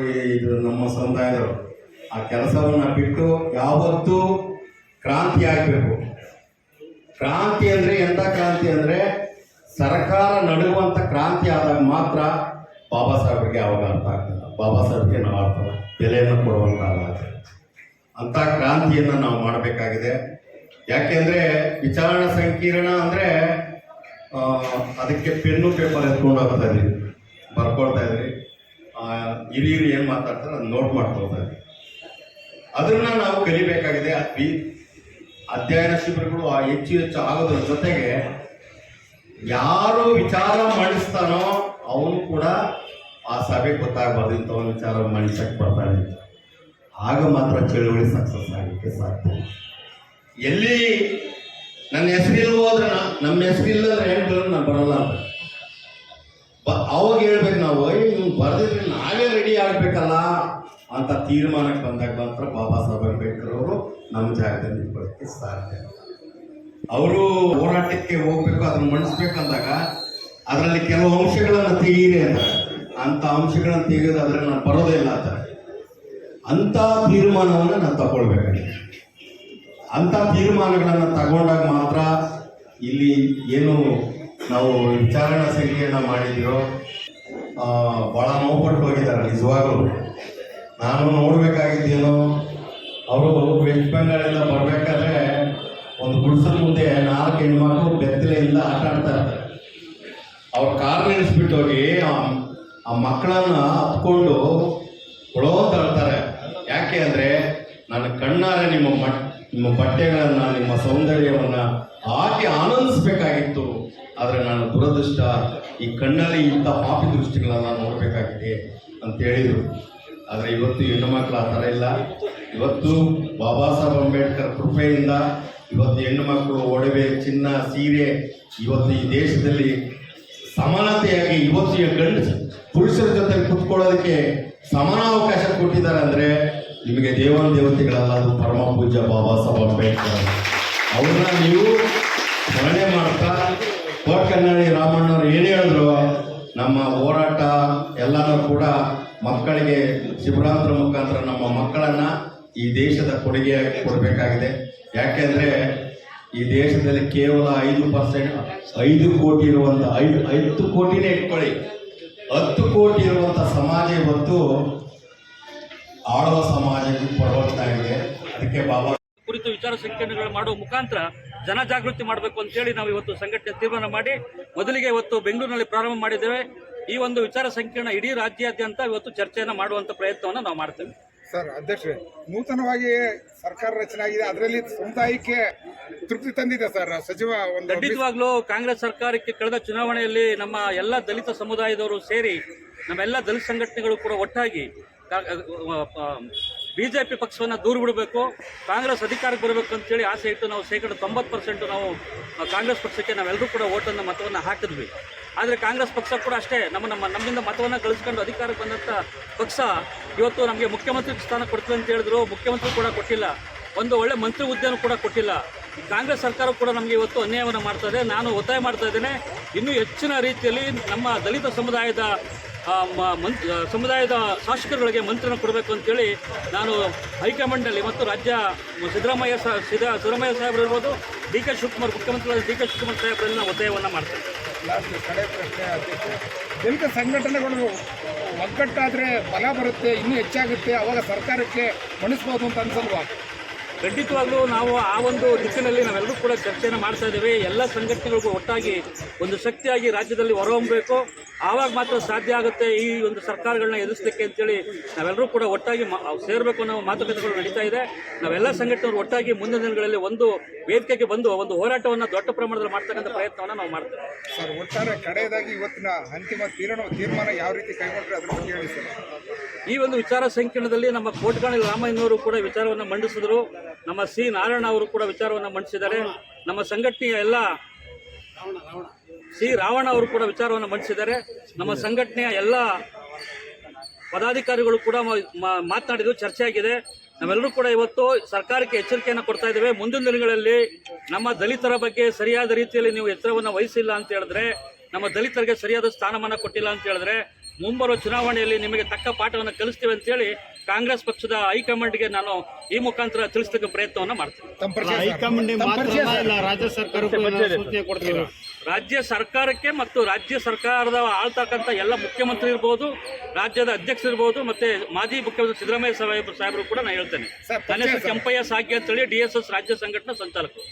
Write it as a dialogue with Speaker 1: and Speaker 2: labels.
Speaker 1: ಇದು ನಮ್ಮ ಸಮುದಾಯದವರು ಆ ಕೆಲಸವನ್ನ ಬಿಟ್ಟು ಯಾವತ್ತೂ ಕ್ರಾಂತಿ ಆಗಬೇಕು. ಕ್ರಾಂತಿ ಅಂದರೆ ಎಂಥ ಕ್ರಾಂತಿ ಅಂದರೆ ಸರ್ಕಾರ ನಡುವಂಥ ಕ್ರಾಂತಿ ಆದಾಗ ಮಾತ್ರ ಬಾಬಾ ಸಾಹೇಬ್ರಿಗೆ ಅವಾಗ ಅರ್ಥ ಆಗ್ತದೆ. ಬಾಬಾ ಸಾಹೇಬ್ಗೆ ನಾವು ಅರ್ಥ ಬೆಲೆಯನ್ನು ಕೊಡುವಂತಾಗ ಅಂಥ ಕ್ರಾಂತಿಯನ್ನು ನಾವು ಮಾಡಬೇಕಾಗಿದೆ. ಯಾಕೆಂದರೆ ವಿಚಾರಣಾ ಸಂಕೀರ್ಣ ಅಂದರೆ ಅದಕ್ಕೆ ಪೆನ್ನು ಪೇಪರ್ ಎತ್ಕೊಂಡು ಹೋಗ್ತಾ ಇದ್ವಿ, ಬರ್ಕೊಳ್ತಾ ಇದ್ರಿ, ಹಿರಿಯರು ಏನು ಮಾತಾಡ್ತಾರೆ ಅದನ್ನ ನೋಟ್ ಮಾಡ್ಕೊಳ್ತಾ ಇದ್ವಿ. ಅದನ್ನು ನಾವು ಕಲಿಬೇಕಾಗಿದೆ. ಅಧ್ಯಯನ ಶಿಬಿರಗಳು ಹೆಚ್ಚು ಆಗೋದ್ರ ಜೊತೆಗೆ ಯಾರು ವಿಚಾರ ಮಂಡಿಸ್ತಾನೋ ಅವನು ಕೂಡ ಆ ಸಭೆಗೆ ಗೊತ್ತಾಗಬಾರ್ದು ಇಂಥವನ್ನ ವಿಚಾರ ಮಂಡಿಸಕ್ಕೆ ಬರ್ತಾನೆ, ಆಗ ಮಾತ್ರ ಚಳುವಳಿ ಸಕ್ಸಸ್ ಆಗಲಿಕ್ಕೆ ಸಾಧ್ಯ. ಎಲ್ಲಿ ನನ್ನ ಹೆಸರಿಲ್ಲ ಹೋದ್ರೆ ನಮ್ಮ ಹೆಸರಿಲ್ಲ ಅಂದ್ರೆ ಹೇಳ್ತಾರೆ ನಾನು ಬರಲ್ಲ ಅಂತ ಅವಾಗ ಹೇಳ್ಬೇಕು ನಾವು, ನೀವು ಬರೆದಿದ್ರೆ ನಾವೇ ರೆಡಿ ಆಗಬೇಕಲ್ಲ ಅಂತ ತೀರ್ಮಾನಕ್ಕೆ ಬಂದಾಗ ಮಾತ್ರ ಬಾಬಾ ಸಾಹೇಬ್ ಅಂಬೇಡ್ಕರ್ ಅವರು ನಮ್ಮ ಜಾಗದಲ್ಲಿ ನಿಂತ್ಕೊಳ್ಳೋಕ್ಕೆ ಸಾಧ್ಯ. ಅವರು ಹೋರಾಟಕ್ಕೆ ಹೋಗ್ಬೇಕು, ಅದನ್ನು ಮಂಡಿಸ್ಬೇಕಂದಾಗ ಅದರಲ್ಲಿ ಕೆಲವು ಅಂಶಗಳನ್ನು ತೆಗೀರಿ ಅಂತಾರೆ. ಅಂಥ ಅಂಶಗಳನ್ನು ತೆಗೆಯೋದಾದ್ರೆ ನಾನು ಬರೋದೇ ಇಲ್ಲ ಅಂತಾರೆ. ಅಂಥ ತೀರ್ಮಾನವನ್ನು ನಾನು ತಗೊಳ್ಬೇಕಾಗಿದೆ. ಅಂಥ ತೀರ್ಮಾನಗಳನ್ನು ತಗೊಂಡಾಗ ಮಾತ್ರ ಇಲ್ಲಿ ಏನು ನಾವು ವಿಚಾರಣಾ ಸಂಖ್ಯೆಯನ್ನು ಮಾಡಿದ್ದೀರೋ ಭಾಳ ನೋವುಪಟ್ಟು ಹೋಗಿದ್ದಾರೆ ನಿಜವಾಗಲೂ. ನಾನು ನೋಡಬೇಕಾಗಿದ್ದೇನೋ, ಅವರು ವೆಸ್ಟ್ ಬೆಂಗಾಳಿಂದ ಬರಬೇಕಾದ್ರೆ ಒಂದು ಗುಡಿಸಲ ಮುಂದೆ 4 ಹೆಣ್ಮಕ್ಳು ಬೆತ್ತಲೆಯಿಂದ ಆಟ ಆಡ್ತಾ ಇರ್ತಾರೆ. ಅವ್ರು ಕಾರ್ ನಿಲ್ಲಿಸ್ಬಿಟ್ಟು ಹೋಗಿ ಆ ಮಕ್ಕಳನ್ನ ಹತ್ಕೊಂಡು ಕೊಡೋ ಅಂತ ಹೇಳ್ತಾರೆ. ಯಾಕೆ ಅಂದರೆ ನನ್ನ ಕಣ್ಣಾರೆ ನಿಮ್ಮ ಬಟ್ಟೆಗಳನ್ನು, ನಿಮ್ಮ ಸೌಂದರ್ಯವನ್ನು ಹಾಕಿ ಆನಂದಿಸ್ಬೇಕಾಗಿತ್ತು. ಆದರೆ ನಾನು ದುರದೃಷ್ಟ ಈ ಕಣ್ಣಲ್ಲಿ ಇಂಥ ಪಾಪಿ ದೃಷ್ಟಿಗಳನ್ನ ನೋಡಬೇಕಾಗಿದೆ ಅಂತ ಹೇಳಿದರು. ಆದರೆ ಇವತ್ತು ಹೆಣ್ಣು ಮಕ್ಕಳು ಆ ಥರ ಇಲ್ಲ. ಇವತ್ತು ಬಾಬಾ ಸಾಹೇಬ್ ಅಂಬೇಡ್ಕರ್ ಕೃಪೆಯಿಂದ ಇವತ್ತು ಹೆಣ್ಣು ಮಕ್ಕಳು ಒಡವೆ, ಚಿನ್ನ, ಸೀರೆ ಇವತ್ತು ಈ ದೇಶದಲ್ಲಿ ಸಮಾನತೆಯಾಗಿ ಇವತ್ತು ಪುರುಷರ ಜೊತೆ ಕುತ್ಕೊಳ್ಳೋದಕ್ಕೆ ಸಮಾನಾವಕಾಶ ಕೊಟ್ಟಿದ್ದಾರೆ. ಅಂದರೆ ನಿಮಗೆ ದೇವತೆಗಳಲ್ಲ, ಅದು ಪರಮ ಪೂಜ್ಯ ಬಾಬಾ ಸಾಹೇಬ್ ಅಂಬೇಡ್ಕರ್. ಅವ್ರನ್ನ ನೀವು ಸ್ಮರಣೆ ಮಾಡ್ತಾ ಕೋಟಕನ್ನಳ್ಳಿ ರಾಮಣ್ಣವ್ರು ಏನು ಹೇಳಿದ್ರು, ನಮ್ಮ ಹೋರಾಟ ಎಲ್ಲನೂ ಕೂಡ ಮಕ್ಕಳಿಗೆ ಶಿಬಿರಾಂತರ ಮುಖಾಂತರ ನಮ್ಮ ಮಕ್ಕಳನ್ನು ಈ ದೇಶದ ಕೊಡುಗೆಯಾಗಿ ಕೊಡಬೇಕಾಗಿದೆ. ಯಾಕೆಂದರೆ ಈ ದೇಶದಲ್ಲಿ ಕೇವಲ 5 ಕೋಟಿ ಇರುವಂಥ 5 ಕೋಟಿನೇ ಇಟ್ಕೊಳ್ಳಿ, 10 ಕೋಟಿ ಇರುವಂಥ ಸಮಾಜ ಇವತ್ತು ಆಳುವ ಸಮಾಜಕ್ಕೆ ಪರಿವರ್ತಾಗಿದೆ. ಅದಕ್ಕೆ ಬಾಬಾ
Speaker 2: ಕುರಿತು ವಿಚಾರ ಸಂಕಿರಣಗಳು ಮಾಡುವ ಮುಖಾಂತರ ಜನಜಾಗೃತಿ ಮಾಡಬೇಕು ಅಂತೇಳಿ ನಾವು ಇವತ್ತು ಸಂಘಟನೆ ತೀರ್ಮಾನ ಮಾಡಿ ಮೊದಲಿಗೆ ಇವತ್ತು ಬೆಂಗಳೂರಿನಲ್ಲಿ ಪ್ರಾರಂಭ ಮಾಡಿದ್ದೇವೆ. ಈ ಒಂದು ವಿಚಾರ ಸಂಕಿರಣ ಇಡೀ ರಾಜ್ಯಾದ್ಯಂತ ಇವತ್ತು ಚರ್ಚೆಯನ್ನು ಮಾಡುವಂಥ ಪ್ರಯತ್ನವನ್ನು ನಾವು ಮಾಡ್ತೇವೆ.
Speaker 3: ಸರ್ ಅಧ್ಯಕ್ಷರೇ, ನೂತನವಾಗಿ ಸರ್ಕಾರ ರಚನೆ ಆಗಿದೆ, ಅದರಲ್ಲಿ ಸಮುದಾಯಕ್ಕೆ ತೃಪ್ತಿ ತಂದಿದೆ ಸರ್ ಸಚಿವ ಒಂದು
Speaker 2: ಖಂಡಿತವಾಗ್ಲೂ ಕಾಂಗ್ರೆಸ್ ಸರ್ಕಾರಕ್ಕೆ ಕಳೆದ ಚುನಾವಣೆಯಲ್ಲಿ ನಮ್ಮ ಎಲ್ಲ ದಲಿತ ಸಮುದಾಯದವರು ಸೇರಿ ನಮ್ಮೆಲ್ಲ ದಲಿತ ಸಂಘಟನೆಗಳು ಕೂಡ ಒಟ್ಟಾಗಿ ಬಿಜೆಪಿ ಪಕ್ಷವನ್ನು ದೂರ ಬಿಡಬೇಕು, ಕಾಂಗ್ರೆಸ್ ಅಧಿಕಾರಕ್ಕೆ ಬರಬೇಕು ಅಂತೇಳಿ ಆಸೆ ಇಟ್ಟು ನಾವು 90% ನಾವು ಕಾಂಗ್ರೆಸ್ ಪಕ್ಷಕ್ಕೆ ನಾವೆಲ್ಲರೂ ಕೂಡ ಮತವನ್ನು ಹಾಕಿದ್ವಿ. ಆದರೆ ಕಾಂಗ್ರೆಸ್ ಪಕ್ಷ ಕೂಡ ಅಷ್ಟೇ ನಮ್ಮಿಂದ ಮತವನ್ನು ಗಳಿಸ್ಕೊಂಡು ಅಧಿಕಾರಕ್ಕೆ ಬಂದಂಥ ಪಕ್ಷ ಇವತ್ತು ನಮಗೆ ಮುಖ್ಯಮಂತ್ರಿ ಸ್ಥಾನ ಕೊಡ್ತೀವಿ ಅಂತ ಹೇಳಿದ್ರು, ಮುಖ್ಯಮಂತ್ರಿ ಕೂಡ ಕೊಟ್ಟಿಲ್ಲ, ಒಂದು ಒಳ್ಳೆ ಮಂತ್ರಿ ಹುದ್ದೆನೂ ಕೂಡ ಕೊಟ್ಟಿಲ್ಲ. ಕಾಂಗ್ರೆಸ್ ಸರ್ಕಾರ ಕೂಡ ನಮಗೆ ಇವತ್ತು ಅನ್ಯಾಯವನ್ನು ಮಾಡ್ತಾ ಇದೆ. ನಾನು ಒತ್ತಾಯ ಮಾಡ್ತಾ ಇದ್ದೇನೆ, ಇನ್ನೂ ಹೆಚ್ಚಿನ ರೀತಿಯಲ್ಲಿ ನಮ್ಮ ದಲಿತ ಸಮುದಾಯದ ಶಾಸಕರುಗಳಿಗೆ ಮಂತ್ರಿನ ಕೊಡಬೇಕು ಅಂತೇಳಿ ನಾನು ಹೈಕಮಾಂಡಲ್ಲಿ ಮತ್ತು ರಾಜ್ಯ ಸಿದ್ದರಾಮಯ್ಯ ಸಾಹೇಬರು ಇರ್ಬೋದು, ಡಿ.ಕೆ. ಶಿವಕುಮಾರ್ ಮುಖ್ಯಮಂತ್ರಿಗಳಾದ ಡಿ.ಕೆ. ಶಿವಕುಮಾರ್ ಸಾಹೇಬರಲ್ಲಿ ನಾವು ಒತ್ತಾಯವನ್ನು ಮಾಡ್ತೇವೆ.
Speaker 3: ಕಡೆ ಪ್ರಶ್ನೆ ಅಧ್ಯಕ್ಷ, ದಲಿತ ಸಂಘಟನೆಗಳು ಒಗ್ಗಟ್ಟಾದರೆ ಬಲ ಬರುತ್ತೆ, ಇನ್ನೂ ಹೆಚ್ಚಾಗುತ್ತೆ, ಅವಾಗ ಸರ್ಕಾರಕ್ಕೆ ಮಣಿಸ್ಬೋದು ಅಂತ ಅನ್ಸಲ್ವಾ?
Speaker 2: ಖಂಡಿತವಾಗ್ಲೂ ನಾವು ಆ ಒಂದು ದಿಕ್ಕಿನಲ್ಲಿ ನಾವೆಲ್ಲರೂ ಕೂಡ ಚರ್ಚೆಯನ್ನು ಮಾಡ್ತಾ ಇದ್ದೇವೆ. ಎಲ್ಲ ಸಂಘಟನೆಗಳಿಗೂ ಒಟ್ಟಾಗಿ ಒಂದು ಶಕ್ತಿಯಾಗಿ ರಾಜ್ಯದಲ್ಲಿ ಹೊರಹೊಮ್ಮಬೇಕು, ಆವಾಗ ಮಾತ್ರ ಸಾಧ್ಯ ಆಗುತ್ತೆ ಈ ಒಂದು ಸರ್ಕಾರಗಳನ್ನ ಎದುರಿಸಲಿಕ್ಕೆ ಅಂತೇಳಿ ನಾವೆಲ್ಲರೂ ಕೂಡ ಒಟ್ಟಾಗಿ ಸೇರಬೇಕು ಅನ್ನೋ ಮಾತುಕತೆಗಳು ನಡೀತಾ ಇದೆ. ನಾವೆಲ್ಲ ಸಂಘಟನೆಗಳು ಒಟ್ಟಾಗಿ ಮುಂದಿನ ದಿನಗಳಲ್ಲಿ ಒಂದು ವೇದಿಕೆಗೆ ಬಂದು ಒಂದು ಹೋರಾಟವನ್ನು ದೊಡ್ಡ ಪ್ರಮಾಣದಲ್ಲಿ ಮಾಡ್ತಕ್ಕಂಥ ಪ್ರಯತ್ನವನ್ನು ನಾವು ಮಾಡ್ತೇವೆ.
Speaker 3: ಸರ್, ಒಟ್ಟಾರೆ ಕಡೆಯದಾಗಿ ಇವತ್ತಿನ ಅಂತಿಮ ತೀರ್ಮಾನ ಯಾವ ರೀತಿ ಕೈಗೊಂಡ್ರೆ ಅದ್ರ ಬಗ್ಗೆ ಹೇಳಿ ಸರ್.
Speaker 2: ಈ ಒಂದು ವಿಚಾರ ಸಂಕಿರಣದಲ್ಲಿ ನಮ್ಮ ಕೋಟಕನ್ನಳ್ಳಿ ರಾಮಯ್ಯನವರು ಕೂಡ ವಿಚಾರವನ್ನು ಮಂಡಿಸಿದರು, ನಮ್ಮ ಸಿ ನಾರಾಯಣ ಅವರು ಕೂಡ ವಿಚಾರವನ್ನು ಮಂಡಿಸಿದ್ದಾರೆ, ನಮ್ಮ ಸಂಘಟನೆಯ ಎಲ್ಲ ಸಿ ರಾವಣ ಅವರು ಕೂಡ ವಿಚಾರವನ್ನು ಮಂಡಿಸಿದ್ದಾರೆ, ನಮ್ಮ ಸಂಘಟನೆಯ ಎಲ್ಲ ಪದಾಧಿಕಾರಿಗಳು ಕೂಡ ಮಾತನಾಡಿದ್ದು ಚರ್ಚೆ ಆಗಿದೆ. ನಾವೆಲ್ಲರೂ ಕೂಡ ಇವತ್ತು ಸರ್ಕಾರಕ್ಕೆ ಎಚ್ಚರಿಕೆಯನ್ನು ಕೊಡ್ತಾ ಇದ್ದೇವೆ. ಮುಂದಿನ ದಿನಗಳಲ್ಲಿ ನಮ್ಮ ದಲಿತರ ಬಗ್ಗೆ ಸರಿಯಾದ ರೀತಿಯಲ್ಲಿ ನೀವು ಎಚ್ಚರವನ್ನು ವಹಿಸಿಲ್ಲ ಅಂತ ಹೇಳಿದ್ರೆ ನಮ್ಮ ದಲಿತರಿಗೆ ಸರಿಯಾದ ಸ್ಥಾನಮಾನ ಕೊಟ್ಟಿಲ್ಲ ಅಂತ ಹೇಳಿದ್ರೆ ಮುಂಬರುವ ಚುನಾವಣೆಯಲ್ಲಿ ನಿಮಗೆ ತಕ್ಕ ಪಾಠವನ್ನು ಕಲಿಸ್ತೀವಿ ಅಂತೇಳಿ ಕಾಂಗ್ರೆಸ್ ಪಕ್ಷದ ಹೈಕಮಾಂಡ್ಗೆ ನಾನು ಈ ಮುಖಾಂತರ ತಿಳಿಸಲಿಕ್ಕೆ ಪ್ರಯತ್ನವನ್ನು ಮಾಡ್ತೀನಿ.
Speaker 3: ತಮ್ಮ ಪರಿಚಯ ಸರ್.
Speaker 4: ಹೈಕಮಾಂಡ್
Speaker 3: ತಮ್ಮ ಪರಿಚಯ
Speaker 4: ಮಾತ್ರ
Speaker 3: ಸರ್.
Speaker 4: ಇಲ್ಲ, ರಾಜ್ಯ ಸರ್ಕಾರಕ್ಕೂ ಏನಾದ್ರು ಸೂಚನೆ ಕೊಡ್ತೀರಾ?
Speaker 2: ರಾಜ್ಯ ಸರ್ಕಾರಕ್ಕೆ ಮತ್ತು ರಾಜ್ಯ ಸರ್ಕಾರದ ಆಳ್ತಕ್ಕಂಥ ಎಲ್ಲ ಮುಖ್ಯಮಂತ್ರಿ ಇರ್ಬೋದು, ರಾಜ್ಯದ ಅಧ್ಯಕ್ಷರು ಇರ್ಬೋದು, ಮತ್ತೆ ಮಾಜಿ ಮುಖ್ಯಮಂತ್ರಿ ಸಿದ್ದರಾಮಯ್ಯ ಸಾಹೇಬರು ಕೂಡ ನಾನು ಹೇಳ್ತೇನೆ.
Speaker 3: ಸರ್,
Speaker 2: ನನ್ನ ಹೆಸರು ಕೆಂಪಯ್ಯ ಸಾಗಿ ಅಂತೇಳಿ DSS ರಾಜ್ಯ ಸಂಘಟನಾ ಸಂಚಾಲಕರು.